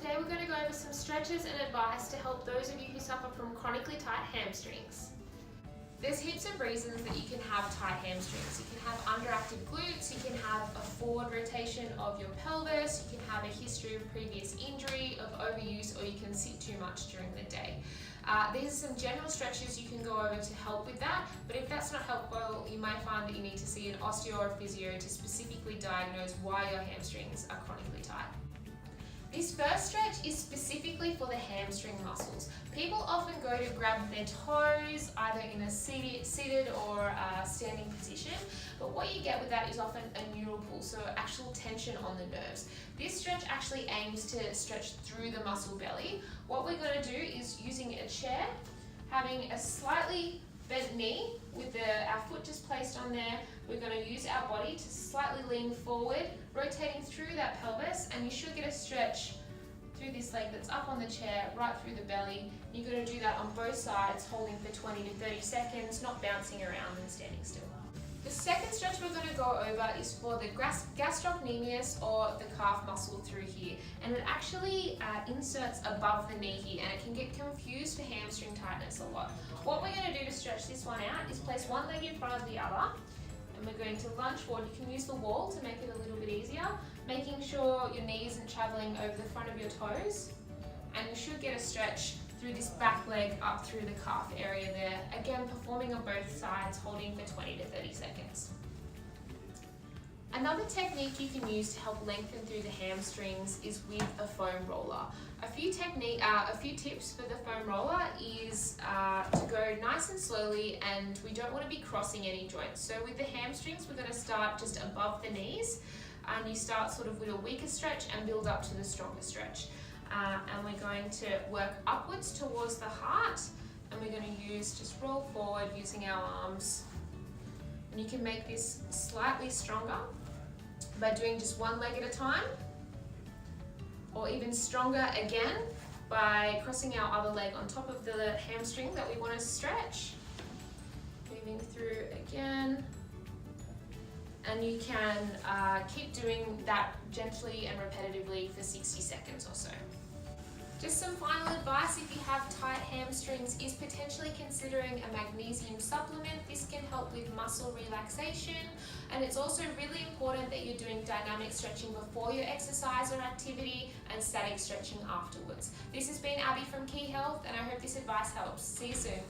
today we're going to go over some stretches and advice to help those of you who suffer from chronically tight hamstrings. There's heaps of reasons that you can have tight hamstrings. You can have underactive glutes, you can have a forward rotation of your pelvis, you can have a history of previous injury, of overuse, or you can sit too much during the day. These are some general stretches you can go over to help with that, but if that's not helpful, you might find that you need to see an osteo or physio to specifically diagnose why your hamstrings are chronically tight. This first stretch is specifically for the hamstring muscles. People often go to grab their toes either in a seated or a standing position, but what you get with that is often a neural pull, so actual tension on the nerves. This stretch actually aims to stretch through the muscle belly. What we're going to do is using a chair, having a slightly bent knee with our foot just placed on there. We're going to use our body to slightly lean forward, rotating through that pelvis, and you should get a stretch through this leg that's up on the chair, right through the belly. You're going to do that on both sides, holding for 20 to 30 seconds, not bouncing around and standing still. The second stretch we're going to go over is for the gastrocnemius, or the calf muscle through here, and it actually inserts above the knee here, and it can get confused for hamstring tightness a lot. What we're going to do to stretch this one out is place one leg in front of the other, and we're going to lunge forward. You can use the wall to make it a little bit easier, making sure your knee isn't traveling over the front of your toes, and you should get a stretch through this back leg up through the calf area there. Again, performing on both sides, holding for 20 to 30 seconds. Another technique you can use to help lengthen through the hamstrings is with a foam roller. A few tips for the foam roller is to go nice and slowly, and we don't want to be crossing any joints. So with the hamstrings, we're going to start just above the knees, and you start sort of with a weaker stretch and build up to the stronger stretch. And we're going to work upwards towards the heart, and we're going to just roll forward using our arms. And you can make this slightly stronger by doing just one leg at a time, or even stronger again by crossing our other leg on top of the hamstring that we want to stretch. Moving through again. And you can keep doing that gently and repetitively for 60 seconds or so. Just some final advice if you have tight hamstrings is potentially considering a magnesium supplement. This can help with muscle relaxation, and it's also really important that you're doing dynamic stretching before your exercise or activity and static stretching afterwards. This has been Abby from Quay Health, and I hope this advice helps. See you soon.